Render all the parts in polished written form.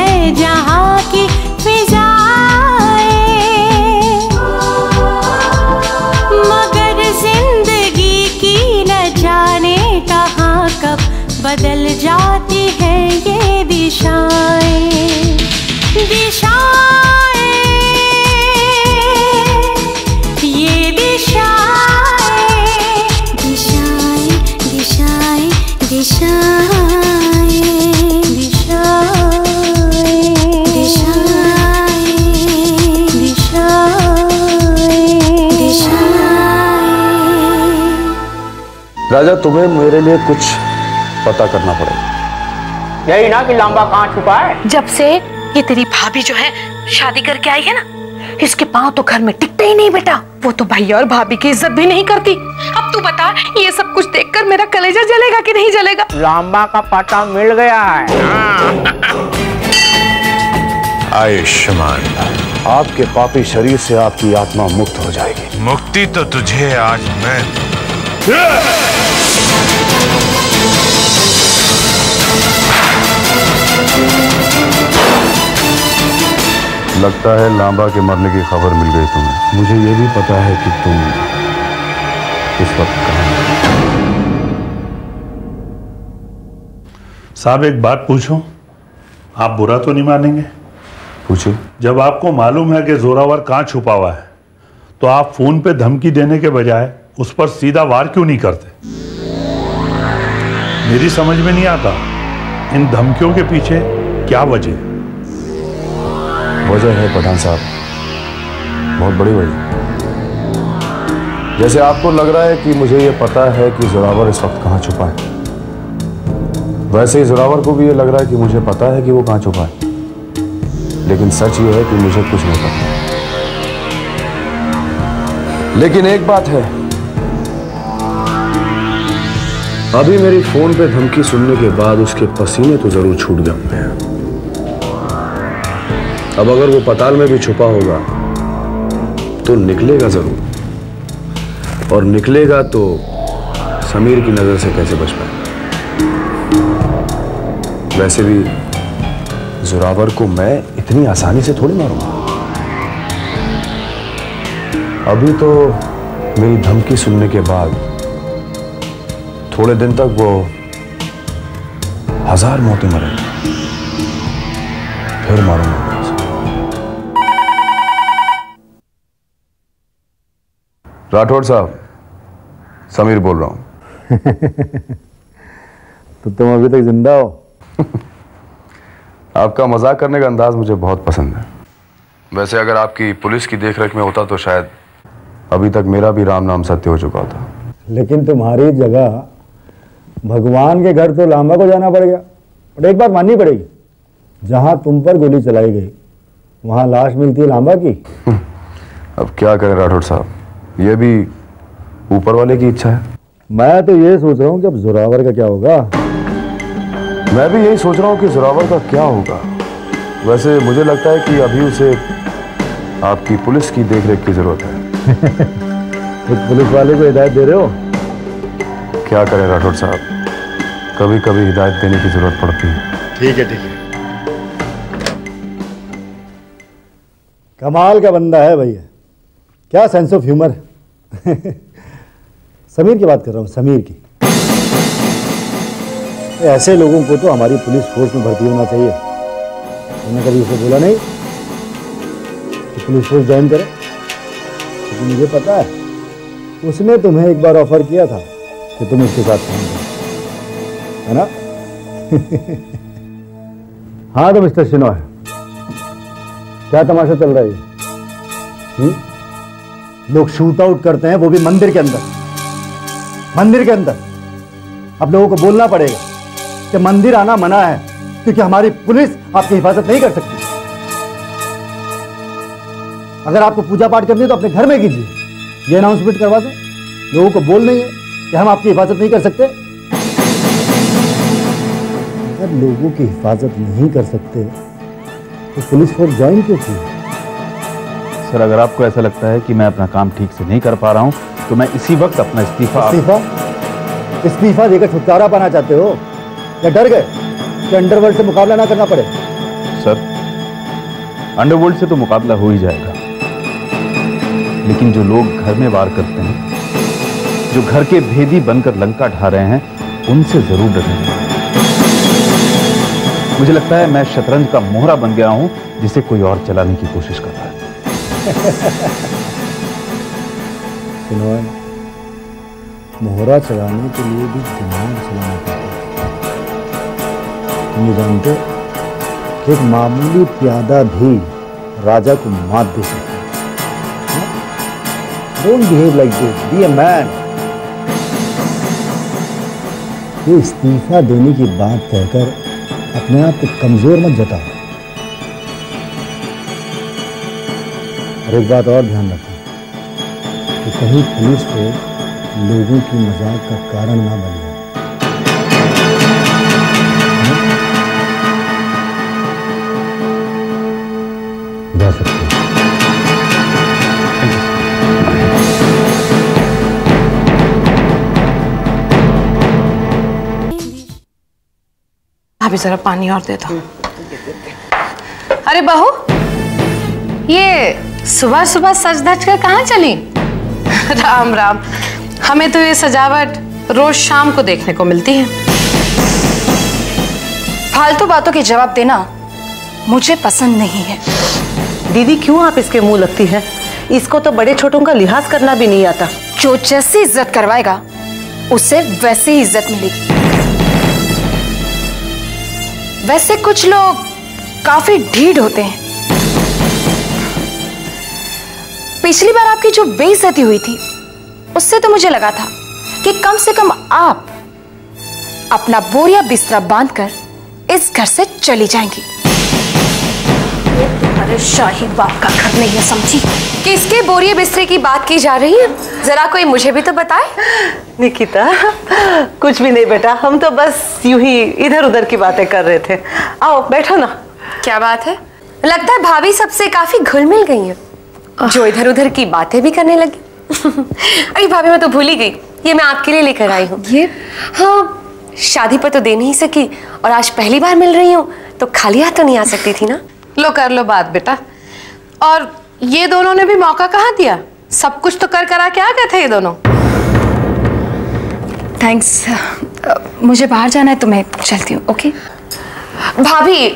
है जहाँ की फिजाएं, मगर जिंदगी की न जाने कहाँ कब बदल जाती है ये दिशाएं। दिशाएं, ये दिशाएं, दिशाएं, दिशाएं, दिशाएं, राजा, तुम्हें मेरे लिए कुछ पता करना पड़ेगा। यही ना कि लांबा कहाँ छुपा है। जब से ये तेरी भाभी जो है शादी करके आई है ना, इसके पांव तो घर में टिकते ही नहीं बेटा। वो तो भैया और भाभी की इज्जत भी नहीं करती। अब तू बता, ये सब कुछ देखकर मेरा कलेजा जलेगा कि नहीं जलेगा? लांबा का पता मिल गया है। आयुष्मान, आपके पापी शरीर से आपकी आत्मा मुक्त हो जाएगी। मुक्ति तो तुझे आज मैं। लगता है लांबा के मरने की खबर मिल गई तुम्हें। मुझे ये भी पता है कि तुम इस वक्त कहाँ हो। साहब, एक बात पूछूं? आप बुरा तो नहीं मानेंगे? पूछिए। जब आपको मालूम है कि जोरावर कहाँ छुपा हुआ है, तो आप फोन पे धमकी देने के बजाय उस पर सीधा वार क्यों नहीं करते? मेरी समझ में नहीं आता इन धमकियों के पीछे क्या वजह है। वजह है पठान साहब, बहुत बड़ी वजह। जैसे आपको लग रहा है कि मुझे ये पता है कि जोरावर इस वक्त कहाँ छुपा है, वैसे ही जोरावर को भी ये लग रहा है कि मुझे पता है कि वो कहाँ छुपा है। लेकिन सच ये है कि मुझे कुछ नहीं पता। लेकिन एक बात है, अभी मेरी फोन पे धमकी सुनने के बाद उसके पसीने तो जरूर छूट गए होंगे। अब अगर वो पताल में भी छुपा होगा तो निकलेगा जरूर, और निकलेगा तो समीर की नजर से कैसे बच पाए। वैसे भी जोरावर को मैं इतनी आसानी से थोड़ी मारूंगा। अभी तो मेरी धमकी सुनने के बाद थोड़े दिन तक वो 1000 मौतें मरेंगे, फिर मारूंगा। राठौड़ साहब, समीर बोल रहा हूं। तो तुम अभी तक जिंदा हो? आपका मजाक करने का अंदाज मुझे बहुत पसंद है। वैसे अगर आपकी पुलिस की देखरेख में होता तो शायद अभी तक मेरा भी राम नाम सत्य हो चुका होता। लेकिन तुम्हारी जगह भगवान के घर तो लांबा को जाना पड़ गया। और एक बात माननी पड़ेगी, जहां तुम पर गोली चलाई गई वहां लाश मिलती है लांबा की। अब क्या करें राठौड़ साहब, ये भी ऊपर वाले की इच्छा है। मैं तो ये सोच रहा हूँ कि अब जोरावर का क्या होगा। मैं भी यही सोच रहा हूँ कि जोरावर का क्या होगा। वैसे मुझे लगता है कि अभी उसे आपकी पुलिस की देखरेख की जरूरत है। एक पुलिस वाले को हिदायत दे रहे हो? क्या करें राठौड़ साहब, कभी कभी हिदायत देने की जरूरत पड़ती है। ठीक है, ठीक है। कमाल का बंदा है भैया, क्या सेंस ऑफ ह्यूमर। समीर की बात कर रहा हूँ, समीर की। ऐसे लोगों को तो हमारी पुलिस फोर्स में भर्ती होना चाहिए। तुमने कभी उसे बोला नहीं कि पुलिस फोर्स ज्वाइन करे? क्योंकि मुझे पता है उसने तुम्हें एक बार ऑफर किया था कि तुम उसके साथ काम करो, है ना? हाँ तो मिस्टर शिनॉय, क्या तमाशा चल रहा है? लोग शूट आउट करते हैं, वो भी मंदिर के अंदर। मंदिर के अंदर अब लोगों को बोलना पड़ेगा कि मंदिर आना मना है, क्योंकि हमारी पुलिस आपकी हिफाजत नहीं कर सकती। अगर आपको पूजा पाठ करनी है तो अपने घर में कीजिए, ये अनाउंसमेंट करवा दें। लोगों को बोल नहीं है कि हम आपकी हिफाजत नहीं कर सकते। अगर लोगों की हिफाजत नहीं कर सकते तो पुलिस फोर्स ज्वाइन क्यों की? सर, अगर आपको ऐसा लगता है कि मैं अपना काम ठीक से नहीं कर पा रहा हूं तो मैं इसी वक्त अपना इस्तीफा देकर छुटकारा पाना चाहते हो, या डर गए कि अंडरवर्ल्ड से मुकाबला ना करना पड़े? सर, अंडरवर्ल्ड से तो मुकाबला हो ही जाएगा, लेकिन जो लोग घर में वार करते हैं, जो घर के भेदी बनकर लंका ढा रहे हैं, उनसे जरूर डरेंगे। मुझे लगता है मैं शतरंज का मोहरा बन गया हूं, जिसे कोई और चलाने की कोशिश कर रहा है। सुनो, मोहरा चलाने के लिए भी दिमाग चलाना पड़ता है। तुम ये जानते हो कि एक मामूली प्यादा भी राजा को मात दे सकता है। Don't behave like this, be a man. ये इस्तीफा देने की बात कहकर अपने आप को कमजोर मत जताओ। और एक बात और ध्यान रखना कि कहीं पुलिस को लोगों की मजाक का कारण ना बन जाए। जा सकते हैं। अभी जरा पानी और दे दो। अरे बहू, ये सुबह सुबह सज धज कर कहाँ चली? राम राम, हमें तो ये सजावट रोज शाम को देखने को मिलती है। फालतू बातों के जवाब देना मुझे पसंद नहीं है। दीदी, क्यों आप इसके मुंह लगती हैं? इसको तो बड़े छोटों का लिहाज करना भी नहीं आता। जो जैसी इज्जत करवाएगा उसे वैसे ही इज्जत मिलेगी। वैसे कुछ लोग काफी ढीठ होते हैं। पिछली बार आपकी जो बेइज्जती हुई थी, उससे तो मुझे लगा था कि कम से कम आप अपना बोरिया बिस्तरा बांधकर इस घर से चली जाएंगी। तुम्हारे शाही बाप का घर नहीं है, समझी? किसके बोरिया बिस्तरे की बात की जा रही है? जरा कोई मुझे भी तो बताए। निकिता, कुछ भी नहीं बेटा, हम तो बस यूं ही इधर उधर की बातें कर रहे थे। आओ बैठो ना। क्या बात है? लगता है भाभी सबसे काफी घुल मिल गई है, जो इधर उधर की बातें भी करने लगी। अरे भाभी, मैं तो भूल ही गई, ये मैं आपके लिए लेकर आई हूँ। ये? हाँ, शादी पर तो दे नहीं सकी और आज पहली बार मिल रही हूँ, तो खाली हाथ तो नहीं आ सकती थी ना। लो कर लो बात बेटा। और ये दोनों ने भी मौका कहाँ दिया? सब कुछ तो कर करा के आ गए थे ये दोनों। थैंक्स, मुझे बाहर जाना है तो मैं चलती हूँ। ओके भाभी,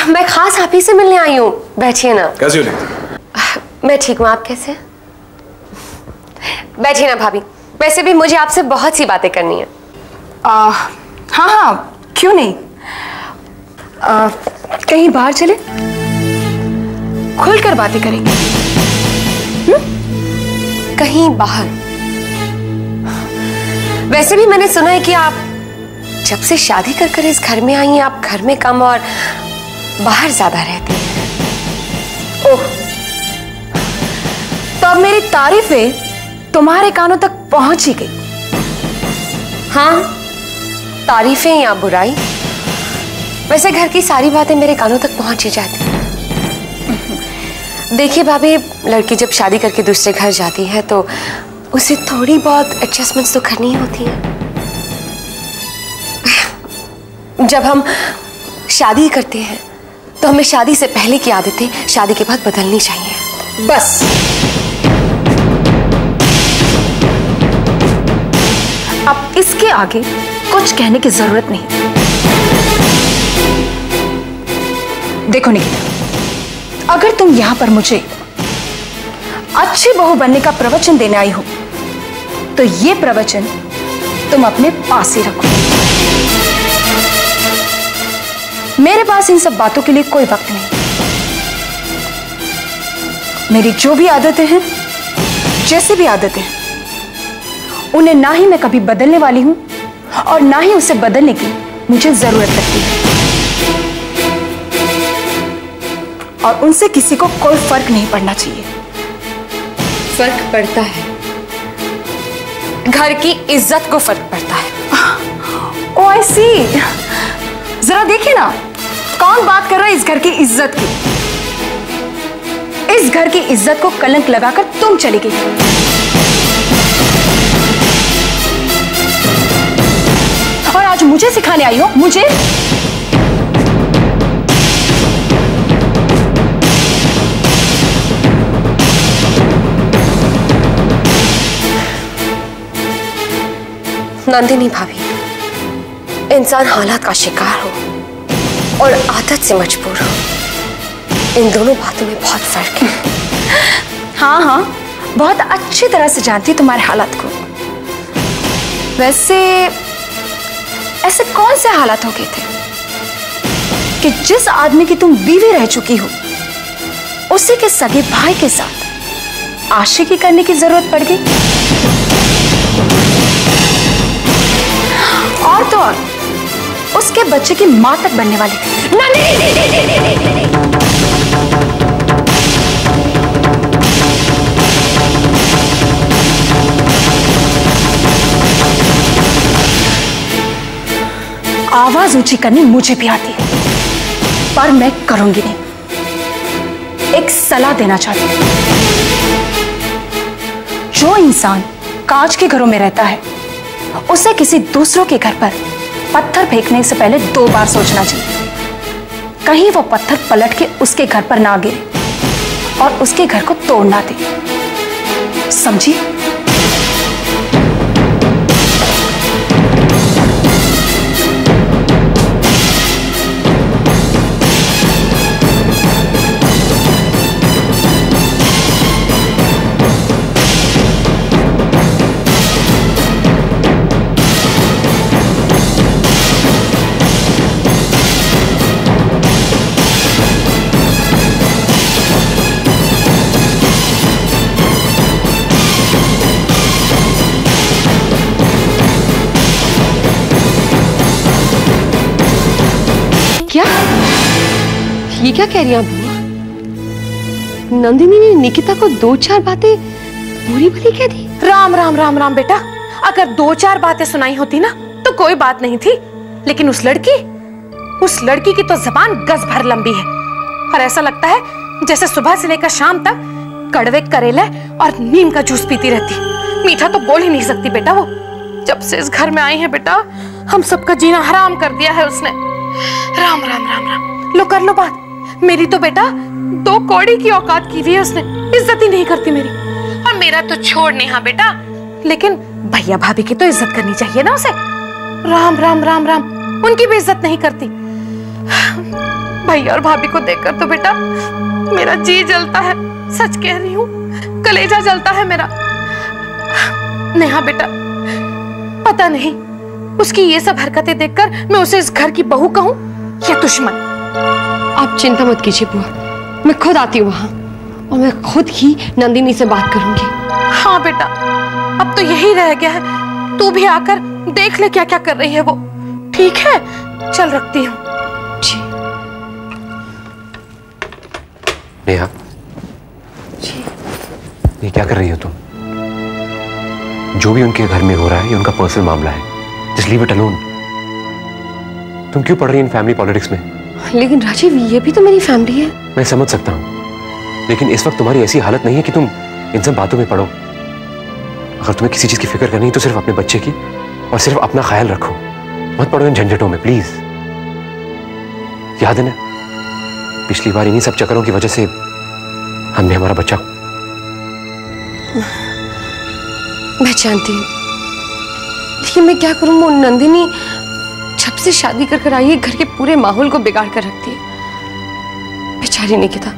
मैं खास आप ही से मिलने आई हूँ। बैठिए ना। कैसी हो? मैं ठीक हूँ, आप कैसे? बैठिए ना भाभी। वैसे भी मुझे आपसे बहुत सी बातें करनी है। हाँ हाँ, क्यों नहीं। कहीं बाहर चले, खुलकर बातें करेंगे। कहीं बाहर? वैसे भी मैंने सुना है कि आप जब से शादी कर इस घर में आई हैं, आप घर में कम और बाहर ज्यादा रहती हैं। ओह, तो अब मेरी तारीफें तुम्हारे कानों तक पहुंच ही गई। हाँ, तारीफें या बुराई, वैसे घर की सारी बातें मेरे कानों तक पहुंच ही जाती हैं। देखिए भाभी, लड़की जब शादी करके दूसरे घर जाती है तो उसे थोड़ी बहुत एडजस्टमेंट्स तो करनी होती है। जब हम शादी करते हैं तो हमें शादी से पहले की आदतें शादी के बाद बदलनी चाहिए। बस। अब इसके आगे कुछ कहने की जरूरत नहीं। देखो निकिता, अगर तुम यहां पर मुझे अच्छी बहू बनने का प्रवचन देने आई हो, तो ये प्रवचन तुम अपने पास ही रखो। मेरे पास इन सब बातों के लिए कोई वक्त नहीं। मेरी जो भी आदतें हैं, जैसी भी आदतें हैं, उन्हें ना ही मैं कभी बदलने वाली हूं और ना ही उसे बदलने की मुझे जरूरत लगती है। और उनसे किसी को कोई फर्क नहीं पड़ना चाहिए। फर्क पड़ता है, घर की इज्जत को फर्क पड़ता है। ओ आई सी। जरा देखिए ना, कौन बात कर रहा है इस घर की इज्जत की। इस घर की इज्जत को कलंक लगाकर तुम चली गई। और आज मुझे सिखाने आई हो? मुझे? नंदिनी भाभी, इंसान हालात का शिकार हो और आदत से मजबूर हो, इन दोनों बातों में बहुत फर्क है। हाँ हाँ, बहुत अच्छी तरह से जानती तुम्हारे हालात को। वैसे ऐसे कौन से हालात हो गए थे कि जिस आदमी की तुम बीवी रह चुकी हो उसी के सगे भाई के साथ आशिकी करने की जरूरत पड़ गई? और तो और उसके बच्चे की मां तक बनने वाली थी। आवाज ऊंची करनी मुझे भी आती है, पर मैं करूंगी नहीं। एक सलाह देना चाहती हूं, जो इंसान कांच के घरों में रहता है उसे किसी दूसरों के घर पर पत्थर फेंकने से पहले 2 बार सोचना चाहिए। कहीं वो पत्थर पलट के उसके घर पर ना गिरे और उसके घर को तोड़ ना दे, समझी? ये क्या कह रही हैं बुआ? नंदिनी ने निकिता को 2-4 बातें बुरी भली कह दी। राम राम राम राम बेटा, अगर 2-4 बातें सुनाई होती ना तो कोई बात नहीं थी, लेकिन उस लड़की की तो जबान गज भर लंबी है और ऐसा लगता है जैसे सुबह से लेकर शाम तक कड़वे करेले और नीम का जूस पीती रहती। मीठा तो बोल ही नहीं सकती बेटा वो। जब से इस घर में आई है बेटा, हम सबका जीना हराम कर दिया है उसने। राम राम राम राम। लो कर लो बात। मेरी तो बेटा 2 कौड़ी की औकात की हुई है उसने, इज्जत ही नहीं करती मेरी। और मेरा तो छोड़ नेहा बेटा, लेकिन भैया भाभी की तो इज्जत करनी चाहिए ना उसे। राम राम राम राम, उनकी भी इज्जत नहीं करती। भैया और भाभी को देखकर तो बेटा मेरा जी जलता है, सच कह रही हूँ, कलेजा जलता है मेरा। नेहा बेटा, पता नहीं उसकी ये सब हरकतें देखकर मैं उसे इस घर की बहू कहूँ या दुश्मन। आप चिंता मत कीजिए बुआ, मैं खुद आती हूँ वहां और मैं खुद ही नंदिनी से बात करूंगी। हाँ बेटा, अब तो यही रह गया है, तू भी आकर देख ले क्या क्या कर रही है वो। ठीक है, चल रखती हूँ। जी। नेहा, जी। ये क्या कर रही हो तुम? जो भी उनके घर में हो रहा है ये उनका पर्सनल मामला है, जस्ट लीव इट अलोन। तुम क्यों पढ़ रही इन फैमिली पॉलिटिक्स में? लेकिन राजीव, ये भी तो मेरी फैमिली है। मैं समझ सकता हूँ, लेकिन इस वक्त तुम्हारी ऐसी हालत नहीं है कि तुम इन सब बातों में पढ़ो। अगर तुम्हें किसी चीज की फिक्र करनी है तो सिर्फ अपने बच्चे की और सिर्फ अपना ख्याल रखो, मत पड़ो इन झंझटों में प्लीज। याद है ना, पिछली बार इन्हीं सब चक्करों की वजह से हमने हमारा बच्चा। मैं जानती हूँ, लेकिन मैं क्या करूँ, वो नंदिनी जब से शादी कर आई है घर के पूरे माहौल को बिगाड़ कर रखती है। बेचारी निकिता।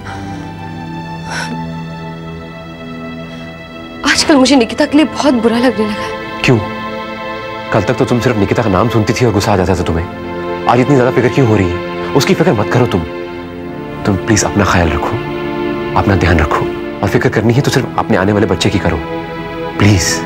आजकल मुझे निकिता के लिए बहुत बुरा लगने लगा है। क्यों? कल तक तो तुम सिर्फ निकिता का नाम सुनती थी और गुस्सा आ जाता था तुम्हें। आज इतनी ज्यादा फिक्र क्यों हो रही है? उसकी फिक्र मत करो तुम प्लीज अपना ख्याल रखो, अपना ध्यान रखो, और फिक्र करनी है तो सिर्फ अपने आने वाले बच्चे की करो प्लीज।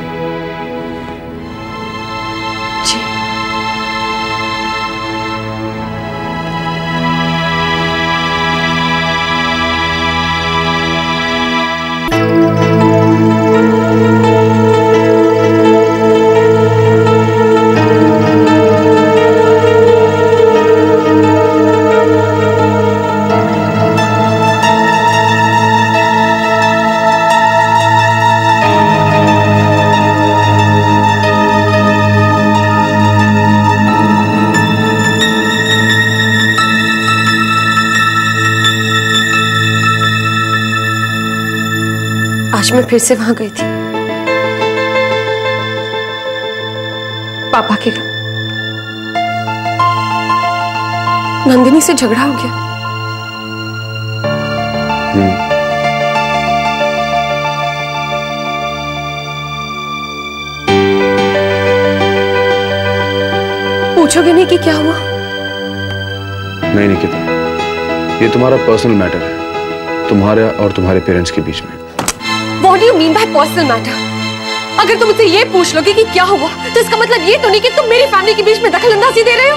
आज मैं फिर से वहां गई थी पापा के नंदिनी से झगड़ा हो गया। पूछोगे नहीं कि क्या हुआ? नहीं निकिता, ये तुम्हारा पर्सनल मैटर है, तुम्हारे और तुम्हारे पेरेंट्स के बीच में। What do you mean by personal matter? अगर तुम मुझसे ये पूछ लोगे कि क्या हुआ, तो इसका मतलब ये तो नहीं कि तुम मेरी फैमिली के बीच में दखलंदाजी दे रहे हो।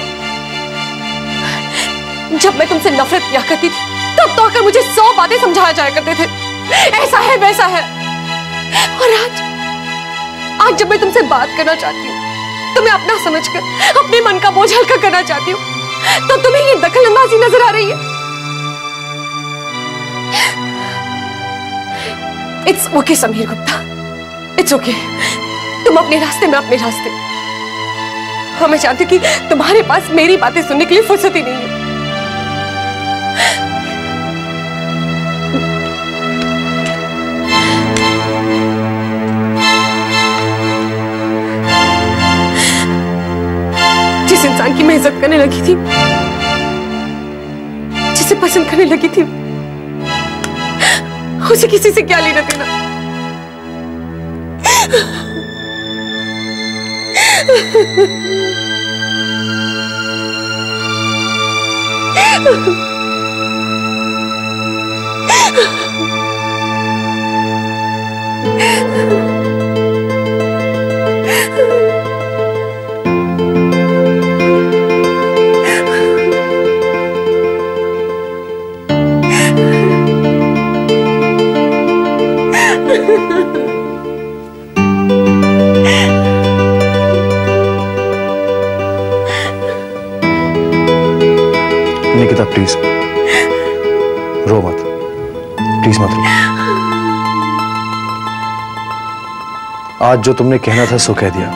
जब मैं तुमसे नफरत किया करती थी, तब तो आकर मुझे 100 बातें समझाया जाया करते थे, ऐसा है वैसा है। और आज जब मैं तुमसे बात करना चाहती हूँ, तुम्हें अपना समझकर अपने मन का बोझ हल्का करना चाहती हूँ, तो तुम्हें ये दखलंदाजी नजर आ रही है। It's okay Sameer Gupta, it's okay. तुम अपने रास्ते में अपने रास्ते। हाँ, मैं चाहती कि तुम्हारे पास मेरी बातें सुनने के लिए फुर्सत ही नहीं है। जिस इंसान की मैं इज्जत करने लगी थी, जिसे पसंद करने लगी थी, उसे किसी से क्या लेना देना। निकिता प्लीज रो मत, प्लीज मत रो। आज जो तुमने कहना था सो कह दिया,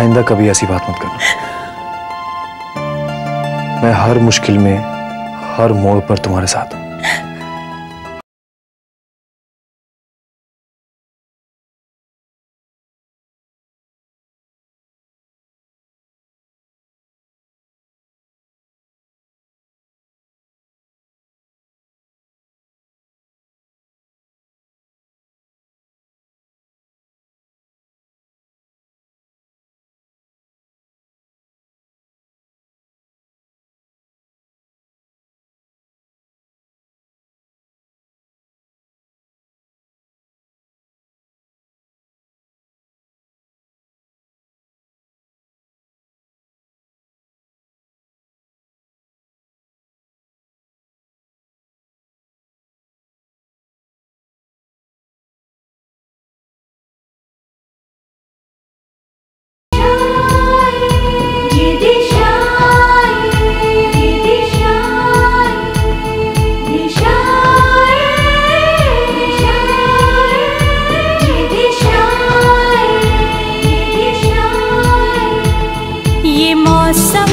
आइंदा कभी ऐसी बात मत करना। मैं हर मुश्किल में, हर मोड़ पर तुम्हारे साथ हूं। ये मौसम